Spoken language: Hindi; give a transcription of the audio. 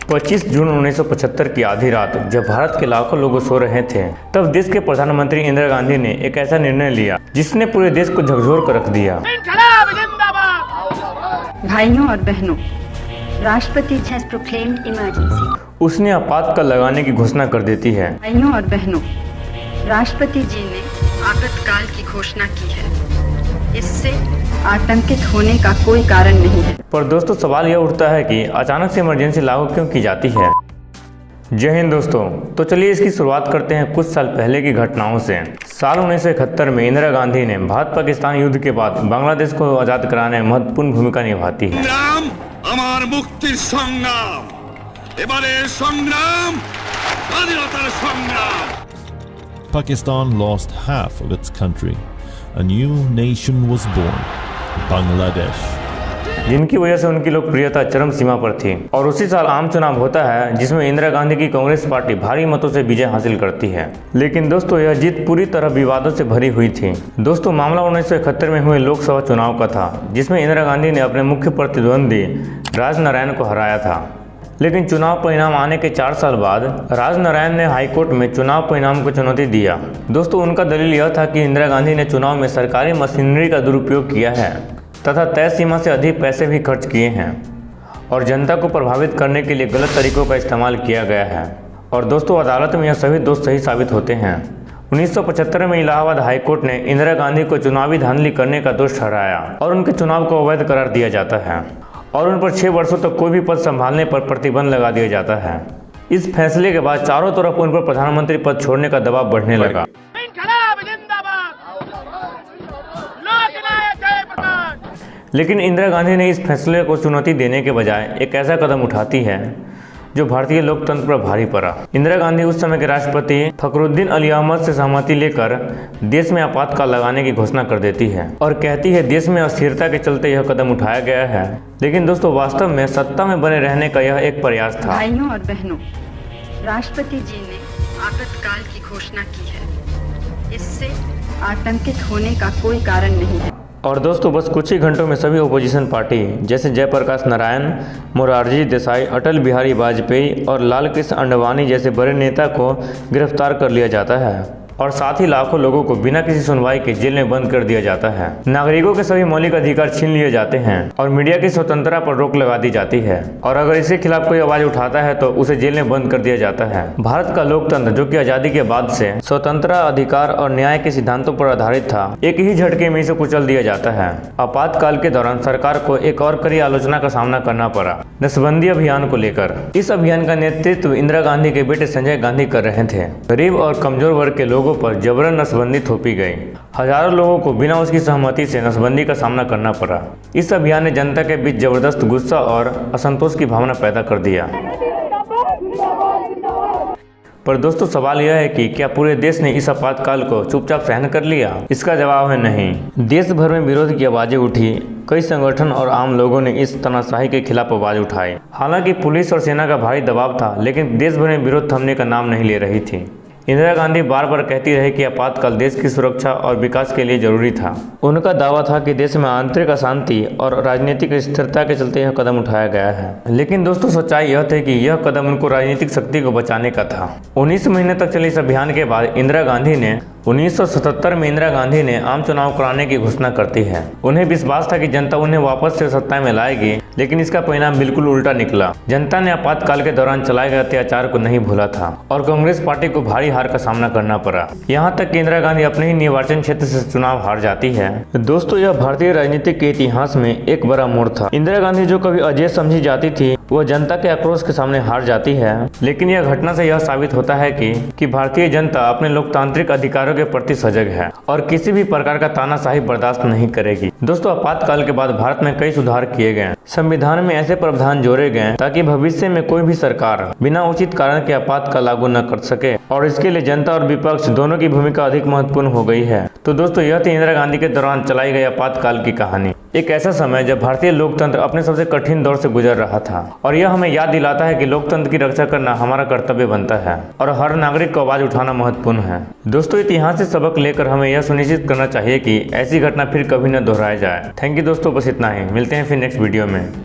25 जून 1975 की आधी रात जब भारत के लाखों लोग सो रहे थे, तब देश के प्रधानमंत्री इंदिरा गांधी ने एक ऐसा निर्णय लिया जिसने पूरे देश को झकझोर कर रख दिया। भाइयों और बहनों, राष्ट्रपति has proclaimed emergency। उसने आपातकाल लगाने की घोषणा कर देती है। भाइयों और बहनों, राष्ट्रपति जी ने आपातकाल की घोषणा की है। इससे आतंकित होने का कोई कारण नहीं है। पर दोस्तों, सवाल यह उठता है कि अचानक से इमरजेंसी लागू क्यों की जाती है। जय हिंद दोस्तों। तो चलिए इसकी शुरुआत करते हैं कुछ साल पहले की घटनाओं से। साल 1971 में इंदिरा गांधी ने भारत पाकिस्तान युद्ध के बाद बांग्लादेश को आजाद कराने में महत्वपूर्ण भूमिका निभाती है। আমার মুক্তির সংগ্রাম, এবারে সংগ্রাম স্বাধীনতার সংগ্রাম। Pakistan lost half of its country. A new nation was born, Bangladesh. जिनकी वजह से उनकी लोकप्रियता चरम सीमा पर थी। और उसी साल आम चुनाव होता है जिसमें इंदिरा गांधी की कांग्रेस पार्टी भारी मतों से विजय हासिल करती है। लेकिन दोस्तों, यह जीत पूरी तरह विवादों से भरी हुई थी। दोस्तों, मामला 1971 में हुए लोकसभा चुनाव का था, जिसमें इंदिरा गांधी ने अपने मुख्य प्रतिद्वंदी राजनारायण को हराया था। लेकिन चुनाव परिणाम आने के 4 साल बाद राजनारायण ने हाईकोर्ट में चुनाव परिणाम को चुनौती दिया। दोस्तों, उनका दलील यह था कि इंदिरा गांधी ने चुनाव में सरकारी मशीनरी का दुरुपयोग किया है तथा तय सीमा से अधिक पैसे भी खर्च किए हैं और जनता को प्रभावित करने के लिए गलत तरीकों का इस्तेमाल किया गया है। और दोस्तों, अदालत में यह सभी दोष सही साबित होते हैं। 1975 में इलाहाबाद हाईकोर्ट ने इंदिरा गांधी को चुनावी धांधली करने का दोष ठहराया और उनके चुनाव को अवैध करार दिया जाता है और उन पर 6 वर्षों तक कोई भी पद संभालने पर प्रतिबंध लगा दिया जाता है। इस फैसले के बाद चारों तरफ उन पर प्रधानमंत्री पद छोड़ने का दबाव बढ़ने लगा। लेकिन इंदिरा गांधी ने इस फैसले को चुनौती देने के बजाय एक ऐसा कदम उठाती है जो भारतीय लोकतंत्र पर भारी पड़ा। इंदिरा गांधी उस समय के राष्ट्रपति फखरुद्दीन अली अहमद से सहमति लेकर देश में आपातकाल लगाने की घोषणा कर देती है और कहती है देश में अस्थिरता के चलते यह कदम उठाया गया है। लेकिन दोस्तों, वास्तव में सत्ता में बने रहने का यह एक प्रयास था। भाइयों और बहनों, राष्ट्रपति जी ने आपातकाल की घोषणा की है। इससे आतंकित होने का कोई कारण नहीं है। और दोस्तों, बस कुछ ही घंटों में सभी ओपोजिशन पार्टी जैसे जयप्रकाश नारायण, मोरारजी देसाई, अटल बिहारी वाजपेयी और लालकृष्ण आडवाणी जैसे बड़े नेता को गिरफ्तार कर लिया जाता है और साथ ही लाखों लोगों को बिना किसी सुनवाई के जेल में बंद कर दिया जाता है। नागरिकों के सभी मौलिक अधिकार छीन लिए जाते हैं और मीडिया की स्वतंत्रता पर रोक लगा दी जाती है और अगर इसके खिलाफ कोई आवाज उठाता है तो उसे जेल में बंद कर दिया जाता है। भारत का लोकतंत्र, जो कि आजादी के बाद से स्वतंत्रता, अधिकार और न्याय के सिद्धांतों पर आधारित था, एक ही झटके में इसे कुचल दिया जाता है। आपातकाल के दौरान सरकार को एक और कड़ी आलोचना का सामना करना पड़ा, नसबंदी अभियान को लेकर। इस अभियान का नेतृत्व इंदिरा गांधी के बेटे संजय गांधी कर रहे थे। गरीब और कमजोर वर्ग के लोगों पर जबरन नसबंदी थोपी गई। हजारों लोगों को बिना उसकी सहमति से नसबंदी का सामना करना पड़ा। इस अभियान ने जनता के बीच जबरदस्त गुस्सा और असंतोष की भावना पैदा कर दिया। पर दोस्तों, सवाल यह है कि क्या पूरे देश ने इस आपातकाल को चुपचाप सहन कर लिया? इसका जवाब है नहीं। देश भर में विरोध की आवाजें उठी। कई संगठन और आम लोगों ने इस तानाशाही के खिलाफ आवाज उठाई। हालांकि पुलिस और सेना का भारी दबाव था, लेकिन देश भर में विरोध थमने का नाम नहीं ले रही थी। इंदिरा गांधी बार बार कहती रही कि आपातकाल देश की सुरक्षा और विकास के लिए जरूरी था। उनका दावा था कि देश में आंतरिक अशांति और राजनीतिक स्थिरता के चलते यह कदम उठाया गया है। लेकिन दोस्तों, सच्चाई यह थी कि यह कदम उनको राजनीतिक शक्ति को बचाने का था। 19 महीने तक चले इस अभियान के बाद 1977 में इंदिरा गांधी ने आम चुनाव कराने की घोषणा करती है। उन्हें विश्वास था कि जनता उन्हें वापस से सत्ता में लाएगी, लेकिन इसका परिणाम बिल्कुल उल्टा निकला। जनता ने आपातकाल के दौरान चलाए गए अत्याचार को नहीं भूला था और कांग्रेस पार्टी को भारी हार का सामना करना पड़ा। यहाँ तक कि इंदिरा गांधी अपने ही निर्वाचन क्षेत्र से चुनाव हार जाती है। दोस्तों, यह भारतीय राजनीतिक के इतिहास में एक बड़ा मोड़ था। इंदिरा गांधी, जो कभी अजय समझी जाती थी, वह जनता के आक्रोश के सामने हार जाती है। लेकिन यह घटना से यह साबित होता है कि भारतीय जनता अपने लोकतांत्रिक अधिकारों के प्रति सजग है और किसी भी प्रकार का तानाशाही बर्दाश्त नहीं करेगी। दोस्तों, आपातकाल के बाद भारत में कई सुधार किए गए। संविधान में ऐसे प्रावधान जोड़े गए ताकि भविष्य में कोई भी सरकार बिना उचित कारण के आपातकाल लागू न कर सके और इसके लिए जनता और विपक्ष दोनों की भूमिका अधिक महत्वपूर्ण हो गई है। तो दोस्तों, यह थी इंदिरा गांधी के दौरान चलाई गई आपातकाल की कहानी। एक ऐसा समय जब भारतीय लोकतंत्र अपने सबसे कठिन दौर से गुजर रहा था और यह हमें याद दिलाता है कि लोकतंत्र की रक्षा करना हमारा कर्तव्य बनता है और हर नागरिक को आवाज उठाना महत्वपूर्ण है। दोस्तों, इतिहास से सबक लेकर हमें यह सुनिश्चित करना चाहिए कि ऐसी घटना फिर कभी न दोहराया जाए। थैंक यू दोस्तों, बस इतना ही। मिलते हैं फिर नेक्स्ट वीडियो में।